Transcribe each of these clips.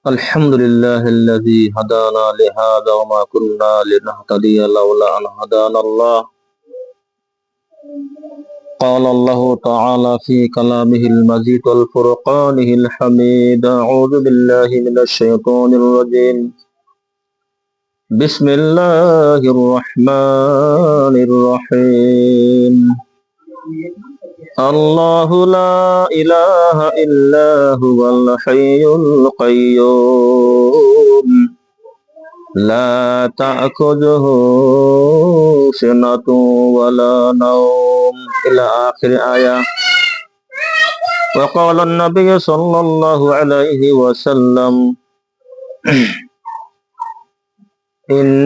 الحمد لله الذي هدانا لهذا وما كنا لنهتدي لولا أن هدانا الله. قال الله تعالى في كلامه المجيد والفرقانه الحميد: أعوذ بالله من الشيطان الرجيم. بسم الله الرحمن الرحيم. الله لا إله إلا هو الحي القيوم لا تأخذه سنة ولا نوم إلى آخر آية. وقال النبي صلى الله عليه وسلم: إن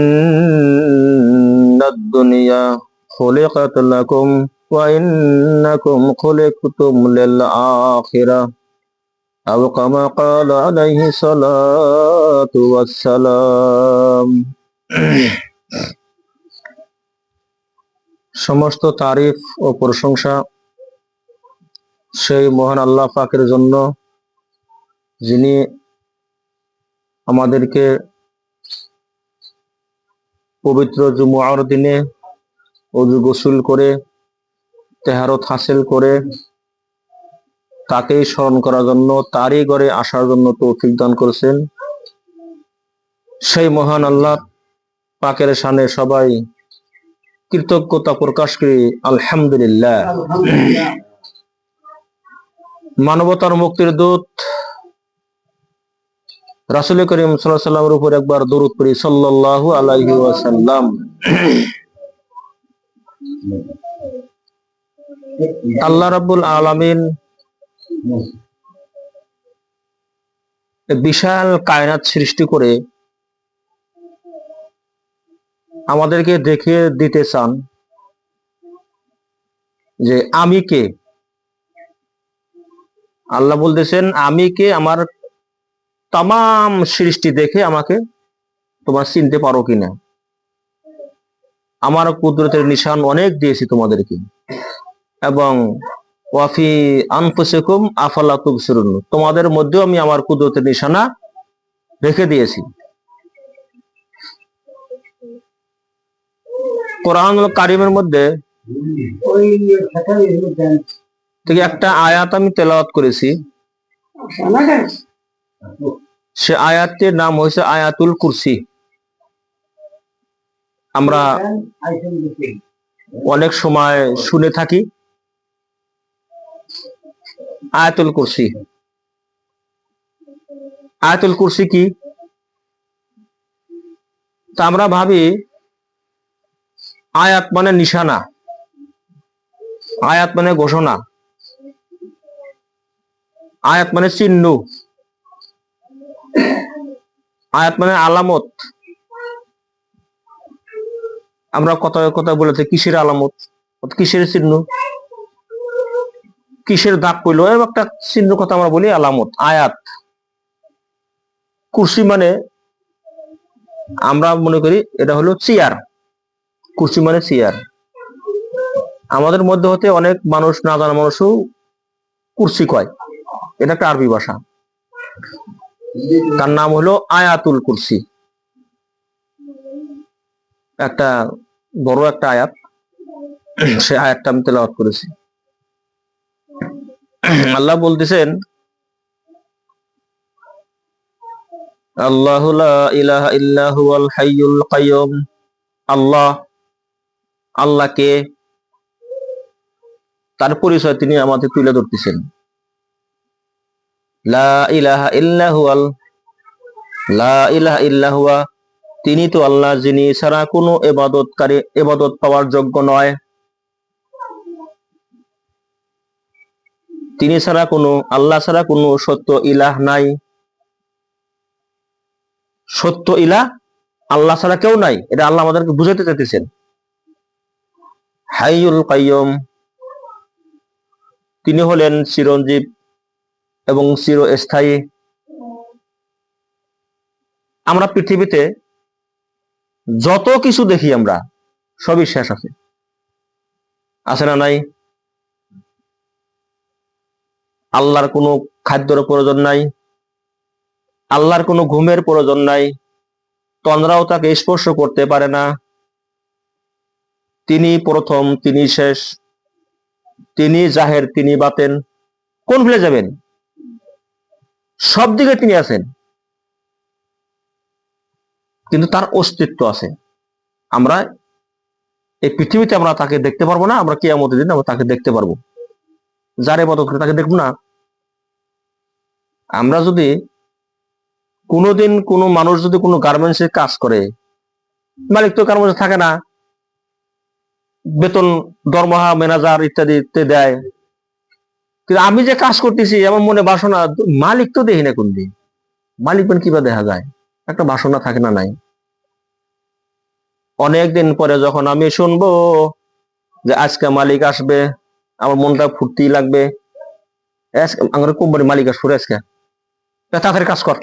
الدنيا خلقت لكم وإنكم خلقتم للآخرة أو كما قال عليه الصلاة والسلام. সমস্ত তারিফ ও প্রশংসা সেই মহান আল্লাহ পাকের জন্য, যিনি আমাদেরকে পবিত্র জুমআর দিনে ওযু গোসল করে তেহারত হাসিল করে তাকেই স্মরণ করার জন্য, তারই ঘরে আসার জন্য তৌফিক দান করেছেন। সেই মহান আল্লাহ পাকের শানে সবাই কৃতজ্ঞতা প্রকাশ করি আলহামদুলিল্লাহ। মানবতার মুক্তির দূত রাসূল করিম সাল্লাল্লাহু আলাইহি ওয়াসাল্লামের উপর একবার দরুদ পড়ি সাল্লাল্লাহু আলাইহি ওয়াসাল্লাম। আল্লাহ রাব্বুল আলামিন বিশাল কায়নাত সৃষ্টি করে আমাদেরকে দেখিয়ে দিতে চান যে আমি কে। আল্লাহ বলতেছেন, আমি কে, আমার তামাম সৃষ্টি দেখে আমাকে তোমরা চিনতে পারো কিনা। আমার কুদরতের নিশান অনেক দিয়েছি তোমাদেরকে, এবং ওয়াফি আনফুসিকুম আফালা তুবসিরুন, তোমাদের মধ্যেও আমি আমার কুদরতের নিশানা রেখে দিয়েছি। কোরআনুল কারীমের মধ্যে থেকে একটা আয়াত আমি তেলাওয়াত করেছি। সে আয়াতটির নাম হয়েছে আয়াতুল কুরসি। আমরা অনেক সময় শুনে থাকি আয়াতুল কুরসি। আয়াতুল কুরসি কি? তা আমরা ভাবি আয়াত মানে নিশানা, আয়াত মানে ঘোষণা, আয়াত মানে চিহ্ন, আয়াত মানে আলামত। আমরা কথায় কথায় বলেছি কিসের আলামত, কিসের চিহ্ন, কিসের দাগ পড়লো, একটা চিহ্ন কথা আমরা বলি আলামত, আয়াত। কুরসি মানে আমরা মনে করি এটা হলো চেয়ার। কুরসি মানে চেয়ার। আমাদের মধ্যে হতে অনেক মানুষ, না জানা মানুষও কুরসি কয়। এটা একটা আরবি ভাষা, তার নাম হলো আয়াতুল কুরসি। একটা বড় একটা আয়াত, সে আয়াতটা আমি তেলাওয়াত করেছি। আল্লাহ বলতেছেন, আল্লাহু লা ইলাহা ইল্লা হুয়াল হাইয়ুল কাইয়ুম। আল্লাহ, আল্লাহকে, তার পরিচয় তিনি আমাদের তুলে ধরতেছেন। লা ইলাহা ইল্লা হুয়াল, লা ইলাহা ইল্লা হুয়া, তিনি তো আল্লাহ, যিনি ছাড়া কোনো ইবাদতকারী ইবাদত পাওয়ার যোগ্য নয়। তিনি ছাড়া কোনো, আল্লাহ ছাড়া কোনো সত্য ইলাহ নাই। সত্য ইলাহ আল্লাহ ছাড়া কেউ নাই, এটা আল্লাহ আমাদেরকে বুঝাতে চাইতেছেন। হাইয়ুল কাইয়ুম, তিনি হলেন চিরঞ্জীব এবং চিরস্থায়ী। আমরা পৃথিবীতে যত কিছু দেখি আমরা সবই শেষ আছে, আছে না নাই? আল্লাহর কোনো খাদ্যের প্রয়োজন নাই, আল্লাহর কোনো ঘুমের প্রয়োজন নাই, তন্দ্রাও তাকে স্পর্শ করতে পারে না। তিনি প্রথম, তিনি শেষ, তিনি জাহের, তিনি বাতেন। কোন ভুলে যাবেন? সব দিকে তিনি আছেন, কিন্তু তার অস্তিত্ব আছে। আমরা এই পৃথিবীতে আমরা তাকে দেখতে পারবো না, আমরা কিয়ামতের দিন আমরা তাকে দেখতে পারবো। যার ইবাদত করে তাকে দেখবো না? আমরা যদি কোনোদিন কোনো মানুষ যদি কোনো গার্মেন্টসে কাজ করে, মালিক তো গার্মেন্টসে থাকে না, বেতন, দরমহা, ম্যানেজার ইত্যাদিতে দেয়, কিন্তু আমি যে কাজ করতেছি আমার মনে বাসনা, মালিক তো দেখি না কোনদিন। মালিক কিভাবে দেখা যায়? একটা বাসনা থাকে না? নাই। অনেকদিন পরে যখন আমি শুনবো যে আজকে মালিক আসবে, আমার মনটা ফুর্তি লাগবে, আমার কোম্পানি মালিক আসবে আজকে, তাড়াতাড়ি কাজ কর,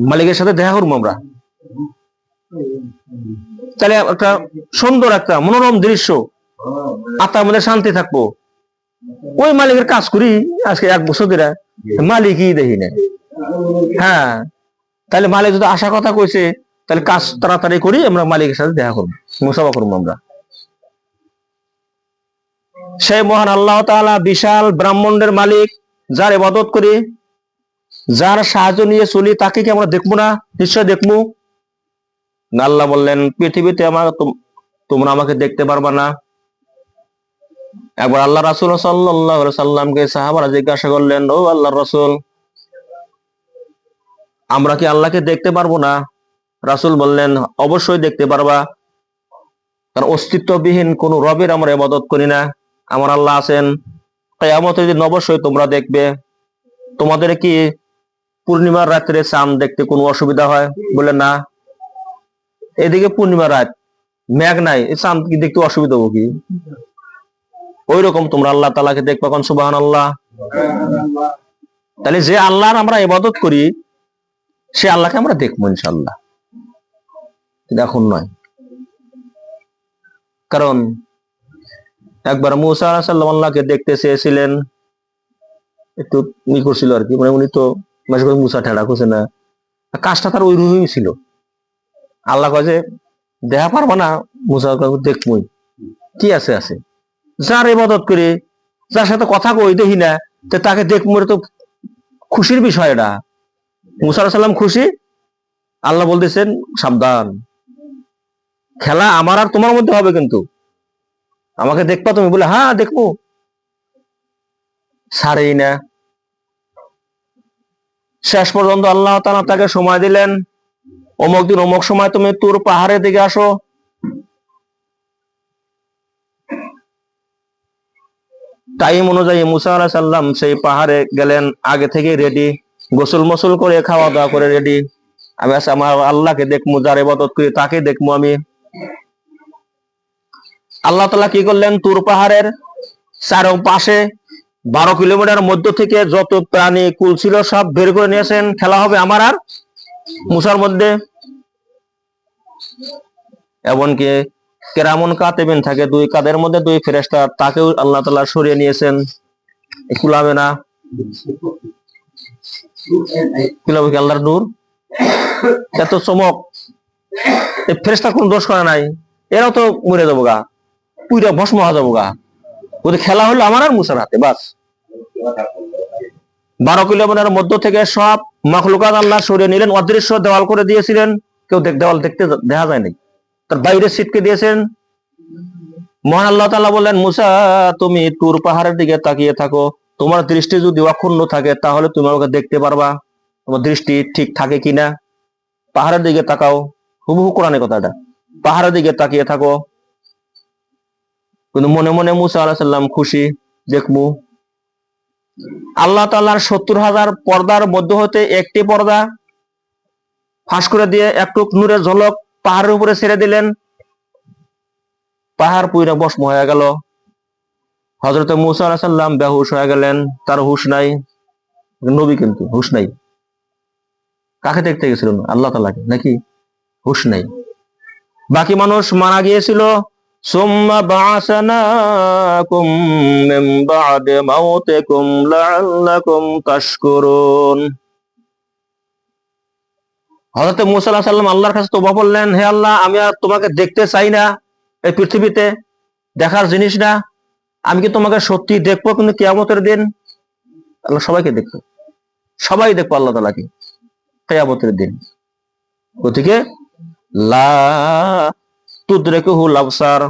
মালিকের সাথে দেখা করবো আমরা। তাহলে একটা সুন্দর একটা মনোরম দৃশ্য, আত্মার মধ্যে শান্তি থাকবো। ওই মালিকের কাজ করি আজকে 1 বছর ধরে, মালিকই দেখি না। হ্যাঁ, তাহলে মালিক যদি আশা কথা কইছে, তাহলে কাজ তাড়াতাড়ি করি, আমরা মালিকের সাথে দেখা করবো, মুসাফা করবো আমরা। সেই মহান আল্লাহ তাআলা বিশাল ব্রহ্মাণ্ডের মালিক, যার ইবাদত করি, যার সাহায্য নিয়ে চলি, তাকে কি আমরা দেখবো না? নিশ্চয় দেখবো। আল্লাহ বললেন, পৃথিবীতে তোমরা আমাকে দেখতে পারবা না। একবার আল্লাহ রাসূল সাল্লাল্লাহু আলাইহি সাল্লামকে সাহাবারা জিজ্ঞাসা করলেন, ও আল্লাহর রাসূল, আমরা কি আল্লাহকে দেখতে পারবো না? রাসূল বললেন, অবশ্যই দেখতে পারবা, কারণ অস্তিত্ববিহীন কোন রবের আমরা ইবাদত করি না। আমার আল্লাহ আছেন, কিয়ামতের দিন অবশ্যই তোমরা দেখবে। তোমাদের কি পূর্ণিমার রাত্রে চাঁদ দেখতে কোনো অসুবিধা হয়? বলে না, এদিকে পূর্ণিমা রাত, মেঘ নাই, চাঁদ কি দেখতে অসুবিধা হবো কি? ওই রকম তোমরা আল্লাহ তাআলাকে দেখবে। কোন সুবহানাল্লাহ। তাহলে যে আল্লাহর আমরা ইবাদত করি, সে আল্লাহকে আমরা দেখবো ইনশাআল্লাহ, কিন্তু এখন নয়। কারণ একবার মুসা আলাইহিস সালাম আল্লাহকে দেখতে চেয়েছিলেন, একটু ই করছিল আর কি, মানে উনি তো মুসা ঠেড়া করছে না, কাজটা তার ওই রকমই ছিল। আল্লাহ কয় যে দেখা পারবা না, মুসা দেখবই, কি আছে আছে। যার ইবাদত করে, যার সাথে কথা কই দেখি না, তাকে দেখবো, তো খুশির বিষয় এটা। মুসা আলাইহিস সালাম খুশি, আল্লাহ বলতেছেন সাবধান, খেলা আমার আর তোমার মধ্যে হবে, কিন্তু আমাকে দেখবা তুমি? বলে হ্যাঁ দেখবো, ছাড়েই না। শেষ পর্যন্ত আল্লাহ তাআলা তাকে সময় দিলেন, অমুক দিন অমুক সময় তুমি তুর পাহাড়ের দিকে আসো। টাইম অনুযায়ী মুসা আলাইহিস সালাম সেই পাহাড়ে গেলেন, আগে থেকে রেডি, গোসল মোসল করে খাওয়া দাওয়া করে রেডি। আমি আমার আল্লাহকে দেখবো, যার ইবাদত করি তাকে দেখবো আমি। আল্লাহ তাআলা কি করলেন, তুর পাহাড়ের চারপাশে 12 কিলোমিটার মধ্য থেকে যত প্রাণী কুল ছিল সব বের করে নিয়েছেন, খেলা হবে আমার আর মুসার মধ্যে। এমনকি কেরামুন কাতিবিন থাকে 2 কাদের মধ্যে 2 ফেরেশতা, তাকেও আল্লাহ তাআলা সরিয়ে নিয়েছেন। কুলাবে না, কুলাবে কি আল্লাহর নূর, এত চমক। এই ফেরেশতা কোন দোষ করে নাই, এরাও তো মরে যাবো গা, পুরা ভস্ম হয়ে যাবো গা। ওদের খেলা হলো আমার আর মুসার হাতে, বাস। 12 কিলোমিটার মধ্য থেকে সব মাখলুকাত আল্লাহ সরিয়ে নিলেন, অদৃশ্য দেওয়াল করে দিয়েছিলেন, কেউ দেওয়াল দেখতে দেখা যায় নাই, তার বাইরে ছিটকে দিয়েছেন। মহান আল্লাহ তাআলা বললেন, মুসা তুমি তুর পাহাড়ের দিকে তাকিয়ে থাকো, তোমার দৃষ্টি যদি অক্ষুণ্ণ থাকে তাহলে তুমি আমাকে দেখতে পারবা, তোমার দৃষ্টি ঠিক থাকে কিনা। পাহাড়ের দিকে তাকাও, হুবহু কোরআনের কথাটা, পাহাড়ের দিকে তাকিয়ে থাকো। কিন্তু মনে মনে মুসা আলাইহিস সালাম খুশি, দেখবো। আল্লাহ তাআলার 70,000 পর্দার মধ্যে হতে একটি পর্দা ফাঁস করে দিয়ে একটু নূরের ঝলক পাহাড়ের উপরে ছেড়ে দিলেন, পাহাড় পুরা ভস্ম হয়ে গেল। হযরত মুসা আলাইহিস সালাম বেহুশ হয়ে গেলেন, তার হুঁশ নাই। নবী কিন্তু হুঁশ নাই। কাকে দেখতে গেছিলেন? আল্লাহ তাআলাকে, নাকি? হুঁশ নাই। বাকি মানুষ মারা গিয়েছিল। সুম্মা বা'আসনাকুম মিন বা'দি মাউতিকুম লাআল্লাকুম তাশকুরুন। হযরত মূসা আলাইহিস সালাম আল্লাহর কাছে তওবা করলেন, হে আল্লাহ, আমি আর তোমাকে দেখতে চাই না, এই পৃথিবীতে দেখার জিনিস না, আমি কি তোমাকে সত্যি দেখবো কিন্তু কিয়ামতের দিন? আল্লাহ সবাইকে দেখবো, সবাই দেখবো আল্লাহ তাআলাকে কিয়ামতের দিন। গতিকে লা তুদরিকুহুল আবসার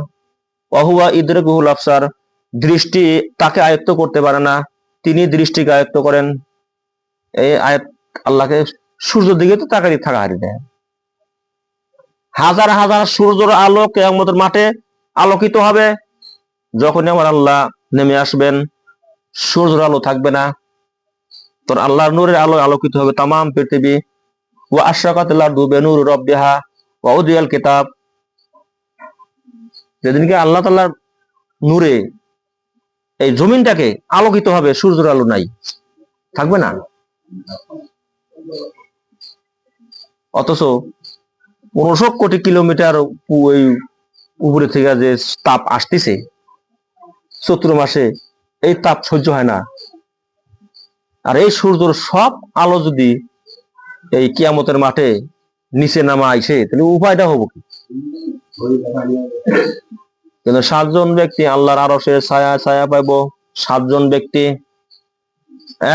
ওয়া হুয়া ইদরিকুহুল আবসার, দৃষ্টি তাকে আয়ত্ত করতে পারে না, তিনি দৃষ্টিকে আয়ত্ত করেন। এই আয়াত আল্লাহকে সূর্যের দিকে তো তাকাই থাকা হারিয়ে দেয়। হাজার হাজার সূর্যের আলো কিয়ামতের মাঠে আলোকিত হবে, যখনই আমার আল্লাহ নেমে আসবেন সূর্যের আলো থাকবে না, তোর আল্লাহর নূরের আলো আলোকিত হবে তামাম পৃথিবী। ওয়া আশরাকাতিল আরদু বিনূরি রাব্বিহা ওয়া উদিয়াল কিতাব, যেদিনকে আল্লাহ তাআলার নূরে এই জমিনটাকে আলোকিত হবে, সূর্যের আলো নাই, থাকবে না। অথচ 1500 কোটি কিলোমিটার ওই উপরে থেকে যে তাপ আসতেছে চৈত্র মাসে, এই তাপ সহ্য হয় না। আর এই সূর্যের সব আলো যদি এই কিয়ামতের মাঠে নিচে নামা আইসে, তাহলে উপায়টা হবো কি? কিন্তু 7 জন ব্যক্তি আল্লাহর আরশের ছায়া ছায়া পাইব। 7 জন ব্যক্তি।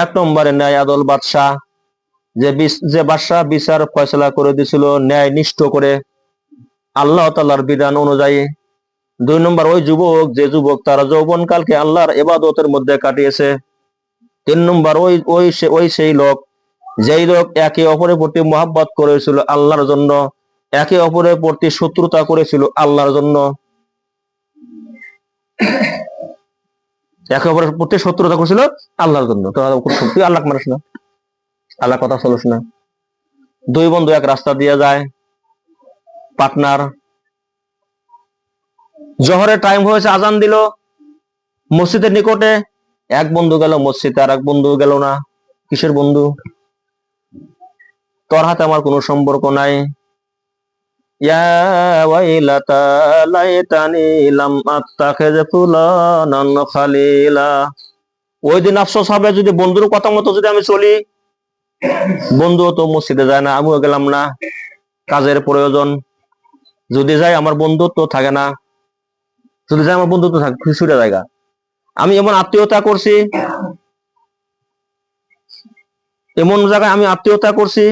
1 নম্বরে ন্যায় আদল বাদশাহ, যে বাদশাহ বিচার ফয়সালা করে দিছিল ন্যায় নিষ্ঠ করে আল্লাহ তাআলার বিধান অনুযায়ী। 2 নম্বর ওই যুবক, যে যুবক তার যৌবনকালকে আল্লাহর ইবাদতের মধ্যে কাটিয়েছে। 3 নম্বর ওই সেই লোক, যেই লোক একে অপরের প্রতি মহব্বত করেছিল আল্লাহর জন্য, একে অপরের প্রতি শত্রুতা করেছিল আল্লাহর জন্য। একে অপরের প্রতি শত্রুতা করেছিল আল্লাহর জন্য। তো তুই আল্লাহ মানুষ না, আল্লাহ কথা চলিস না। 2 বন্ধু এক রাস্তা দিয়ে যায়, পার্টনার। জোহরের টাইম হয়েছে, আজান দিল মসজিদের নিকটে, এক বন্ধু গেল মসজিদে, আর এক বন্ধু গেল না। কিসের বন্ধু? তোর হাতে আমার কোনো সম্পর্ক নাই। ইয়া ওয়াইলাতা লাইতানি লাম আত্তাখিজ ফুলানান খালিলা। ওই দিন আফসোস হবে যদি বন্ধুর কথা মতো যদি আমি চলি। বন্ধু তো মসজিদে যায় না, আমিও গেলাম না, কাজের প্রয়োজন। যদি যাই আমার বন্ধুত্ব থাকে না, যদি যাই আমার বন্ধুত্ব থাকে খুশির জায়গা। আমি এমন আত্মীয়তা করছি, এমন জায়গায় আমি আত্মীয়তা করছি,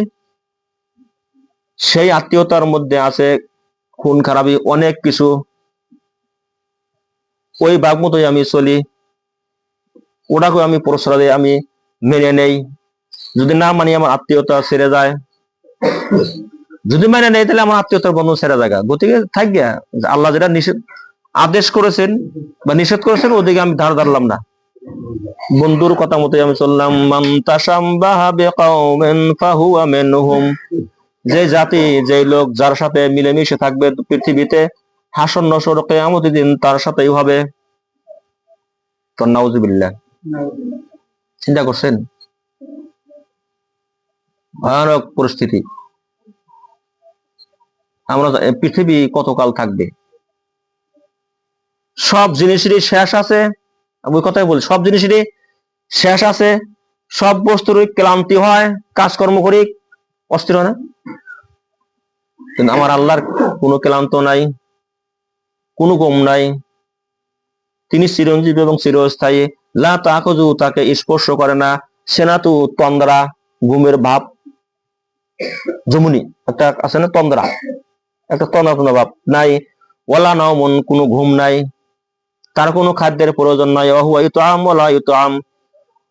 সেই আত্মীয়তার মধ্যে আছে খুন খারাপি অনেক কিছু। ওই ভাগ মতোই আমি চলি, ওটাকে আমি প্রশ্রয় দিই, আমি মেনে নেই। যদি না মানি আমার আত্মীয়তা ছেড়ে যায়, যদি মেনে নেই তাহলে আমার আত্মীয়তার বন্ধন ছেড়ে যায়। গতিকে থাকবে আল্লাহ যেটা নিষেধ আদেশ করেছেন বা নিষেধ করেছেন, ওদিকে আমি ধার ধারলাম না, বন্ধুর কথা মতোই আমি চললাম। মান তাশাব্বাহা বিকাউমিন ফাহুয়া মিনহুম, যে জাতি, যে লোক যার সাথে মিলেমিশে থাকবে পৃথিবীতে, হাসর নসর কিয়ামতের দিন তার সাথেই হবে। তো নাউজুবিল্লাহ। চিন্তা করছেন ভয়ানক পরিস্থিতি। আমরা পৃথিবী কতকাল থাকবে? সব জিনিসেরই শেষ আছে, ওই কথাই বলি, সব জিনিসেরই শেষ আছে। সব বস্তুরই ক্লান্তি হয়, কাজকর্ম করি অস্থির হয় না? কিন্তু আমার আল্লাহর কোনো ক্লান্ত নাই, কোনো ঘুম নাই, তিনি চিরঞ্জীবী এবং চিরস্থায়ী। লা তাখুযু, তাকে স্পর্শ করে না, সেনাতু তন্দ্রা, ঘুমের ভাব। জমুনি একটা আছে না, তন্দ্রা, একটা তন্দ্রা তন্দ্রা ভাব নাই। ওয়ালা নাওমুন, কোনো ঘুম নাই, তার কোনো খাদ্যের প্রয়োজন নাই। ওয়াহুয়া ইউতআম ওয়ালা ইউতআম,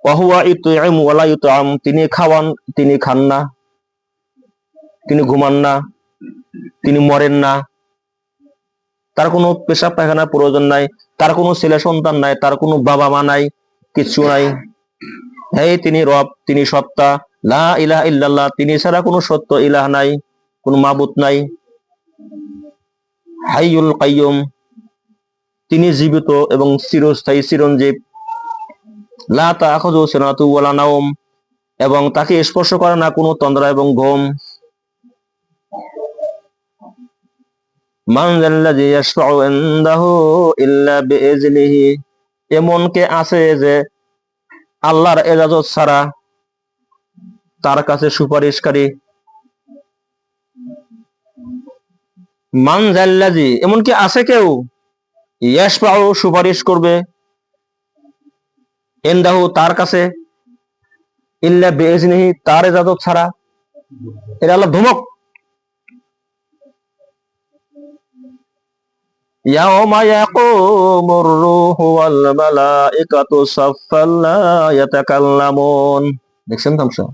ওয়াহুয়া ইউতআম ওয়ালা ইউতআম, তিনি খাওয়ান, তিনি খান না, তিনি ঘুমান না, তিনি মরেন না, তার কোনো পেশাব পায়খানার প্রয়োজন নাই, তার কোনো ছেলে সন্তান নাই, তার কোনো বাবা মা নাই, কিচ্ছু নাই। এই তিনি রব, তিনি সত্তা। লা ইলাহা ইল্লাল্লাহ, তিনি ছাড়া কোনো সত্য ইলাহ নাই, কোনো মাবুদ নাই। হাইয়ুল কাইয়ুম, তিনি জীবিত এবং চিরস্থায়ী, চিরঞ্জীব। লা তাখুযু সিনাতু ওয়ালা নাওম, এবং তাকে স্পর্শ করে না কোনো তন্দ্রা এবং ঘুম। মান যাল্লাযী ইয়াশফাউ ইনদাহু ইল্লা বিইজনিহি, এমন কে আছে যে আল্লাহর ইজাজত ছাড়া তার কাছে সুপারিশকারী মান জাল্লাজি, এমন কি আছে কেউ, ইয়াশফাউ, সুপারিশ করবে, ইনদাহু, তার কাছে, ইল্লা বিইজনিহি, তার ইজাজত ছাড়া। এটা আল্লাহ ধমক। ইয়াউমা ইয়াকুমুর রূহু ওয়াল মালাইকাতু সাফফান লা ইয়াতাকাল্লামুন। দেখছেন তামসা?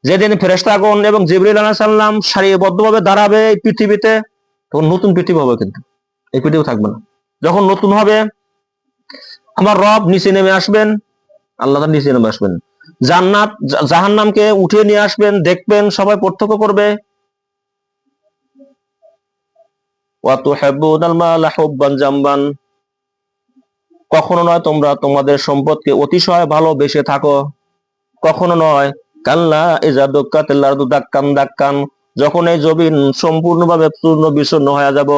যেদিন ফেরেশতাগণ এবং জিবরিল আলাইহিস সালাম সারিবদ্ধভাবে দাঁড়াবে এই পৃথিবীতে, তখন নতুন পৃথিবী হবে, কিন্তু এই পৃথিবী থাকবে না। যখন নতুন হবে, আমার রব নিচে নেমে আসবেন, আল্লাহ তাআলা নিচে নেমে আসবেন, জান্নাত জাহান্নামকে উঠিয়ে নিয়ে আসবেন, দেখবেন, সবাই প্রত্যক্ষ করবে। ওয়া তুহিব্বুনাল মালা হুব্বান জামবান, কখনো নয় তোমরা তোমাদের সম্পদকে অতিশয় ভালোবেসে থাকো, কখনো নয়। কাল্লা ইজা দুক্কাতিল আরদু দাক্কান দাক্কান, যখন এই জমিন সম্পূর্ণভাবে চূর্ণ বিচূর্ণ হয়ে যাব।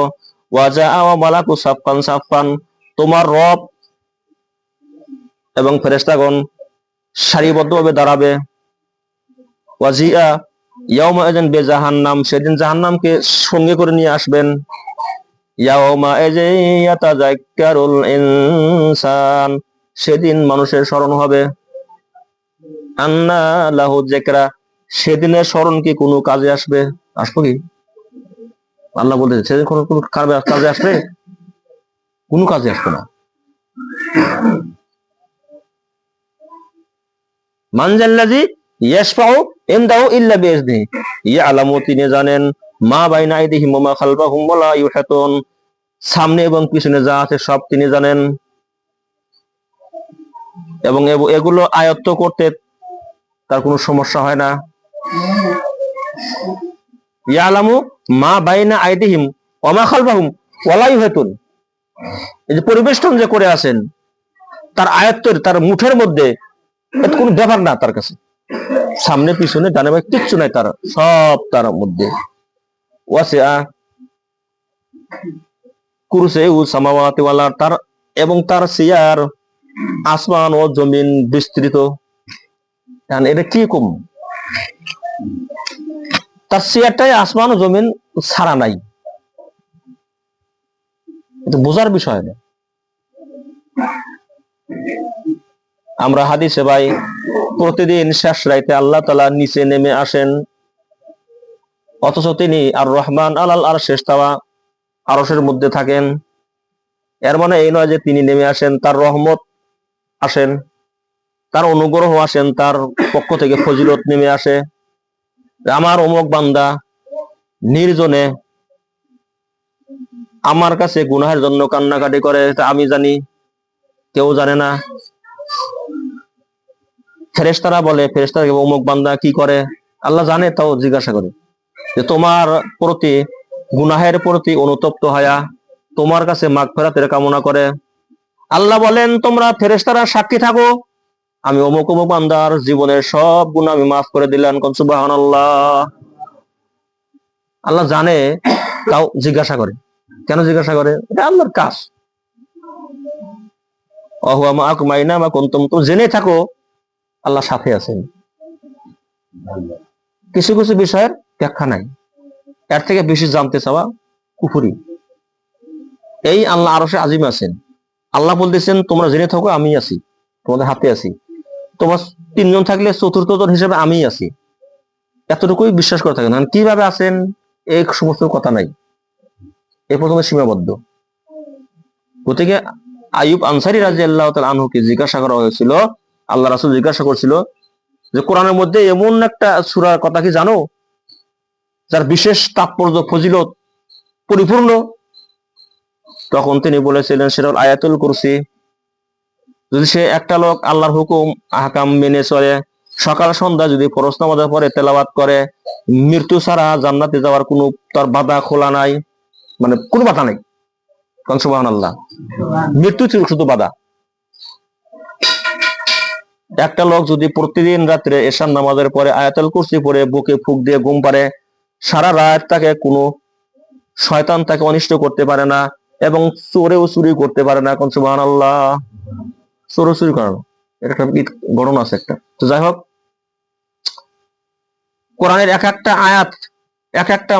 ওয়া জাআ ওয়া মালাকু সাফফান সাফফান, তোমার রব এবং ফেরেশতাগণ সারিবদ্ধভাবে দাঁড়াবে। ওয়া জিআ ইয়াউমা ইযান বিজাহান্নাম, সেদিন জাহান্নামকে সঙ্গে করে নিয়ে আসবেন। ইয়াউমা ইযান ইয়াতাযাক্কারুল ইনসান, সেদিন মানুষের স্মরণ হবে। আন্না লাহু যিকরা, সেদিনের স্মরণ কি কোনো কাজে আসবে? আসবে কি? আল্লাহ বলতেছে সেদিন কোনো কাজে আসবে? কোনো কাজে আসবে না। মান জাল্লাযী ইয়াশফাউ ইনদাহু ইল্লা বিইজনিহি, ইয়ালামু, তিনি জানেন, মা বাইনা আইদিহিম ওয়া মা খালফাহুম ওয়া লা ইউহিতুন, সামনে এবং পিছনে যা আছে সব তিনি জানেন, এবং এগুলো আয়ত্ত করতে তার কোনো সমস্যা হয় না। ইয়ালামু মা বাইনা আইদিহিম ওয়া মা খালফাহুম ওয়া লা ইউহিতুন, এই যে পরিবেষ্টন যে করে আছেন, তার আয়ত্তের, তার মুঠের মধ্যে, এটা কোনো ব্যাপার না তার কাছে। সামনে পিছনে ডানে বামে কিচ্ছু নাই, তার সব তার মধ্যে। ওয়াসিআ কুরসিয়্যু সামাওয়াতি ওয়াল আরদ, তার এবং তার সিয়ার আসমান ও জমিন বিস্তৃত। এটা কি কম, তার সিয়ারটাই আসমান ও জমিন ছাড়া নাই, এটা বোঝার বিষয় না। আমরা হাদিসে ভাই প্রতিদিন শেষ রাইতে আল্লাহ তাআলা নিচে নেমে আসেন, অথচ তিনি আর রহমান আলাল আরশে ইস্তাওয়া, আরশের মধ্যে থাকেন। এর মানে এই নয় যে তিনি নেমে আসেন, তার রহমত আসেন, তার অনুগ্রহ আসেন, তার পক্ষ থেকে ফজিলত নেমে আসে। আমার অমুক বান্দা নির্জনে আমার কাছে গুনাহের জন্য কান্নাকাটি করে, এটা আমি জানি, কেউ জানে না। ফেরেশতারা বলে, ফেরেশতারা অমুক বান্দা কি করে, আল্লাহ জানে, তাও জিজ্ঞাসা করে যে তোমার প্রতি, গুনাহের প্রতি অনুতপ্ত হয়া তোমার কাছে মাগফিরাতের কামনা করে। আল্লাহ বলেন, তোমরা ফেরেশতারা সাক্ষী থাকো, আমি অমুক অমুক বান্দার জীবনের সব গুনাহ আমি মাফ করে দিলাম। কোন সুবহানাল্লাহ। আল্লাহ জানে, তাও জিজ্ঞাসা করে। কেন জিজ্ঞাসা করে? এটা আল্লাহর কাজ। ওয়াহুয়া মাআকুম আইনামা কুনতুম, তো জেনে থাকো আল্লাহ সাথে আছেন। কিছু কিছু বিষয়ের ব্যাখ্যা নাই, এর থেকে বেশি জানতে চাওয়া কুফরি। এই আল্লাহ আরশে আজিম আছেন, আল্লাহ বলতেছেন তোমরা জেনে থাকো আমি আছি, তোমাদের হাতে আছি, তোমার তিনজন থাকলে চতুর্থ জন হিসেবে আমি আছি, এতটুকুই বিশ্বাস করে থাকেন। কিভাবে আছেন এই সমস্ত কথা নাই, এ পর্যন্ত সীমাবদ্ধ। গতিকে আইয়ুব আনসারী রাদিয়াল্লাহু তাআলা আনহুকে জিজ্ঞাসা করা হয়েছিল, আল্লাহ রাসূল জিজ্ঞাসা করছিল যে কোরআনের মধ্যে এমন একটা সূরার কথা কি জানো যার বিশেষ তাৎপর্য, ফজিলত পরিপূর্ণ? তখন তিনি বলেছিলেন সেটা হল আয়াতুল কুরসি। যদি সে একটা লোক আল্লাহর হুকুম আহকাম মেনে চলে, সকাল সন্ধ্যা যদি ফরজ নামাজের পরে তেলাওয়াত করে, মৃত্যু ছাড়া জান্নাতে যাওয়ার কোনো তার বাধা খোলা নাই, মানে কোনো বাধা নাই। কারণ সুবহানাল্লাহ, মৃত্যু ছিল শুধু বাধা। একটা লোক যদি প্রতিদিন রাত্রে এশার নামাজের পরে আয়াতুল কুরসি পড়ে বুকে ফুঁক দিয়ে ঘুম পারে, সারা রাত তাকে কোনো শয়তান তাকে অনিষ্ট করতে পারে না, এবং চোরেও চুরি করতে পারে না। কোন সুবহানাল্লাহ। চোরও চুরি করানো, এটা একটা ঘটনা আছে একটা। তো যাই হোক, কোরআনের এক একটা আয়াত, এক একটা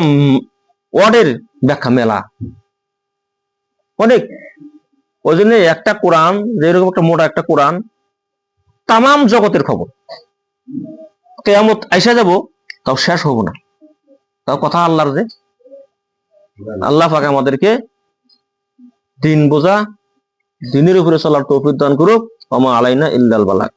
ওয়ার্ডের ব্যাখ্যা মেলা অনেক। ওই জন্য একটা কোরআন, যেরকম একটা মোটা একটা কোরআন, তামাম জগতের খবর। কেয়ামত আইসা যাব, তাও শেষ হব না। তাও কথা আল্লাহর, যে আল্লাহ পাক আমাদেরকে দিন বোঝা, দিনের উপরে চলার তৌফিক দান করুক। ওমা আলাইনা ইল্লাল বালাগ।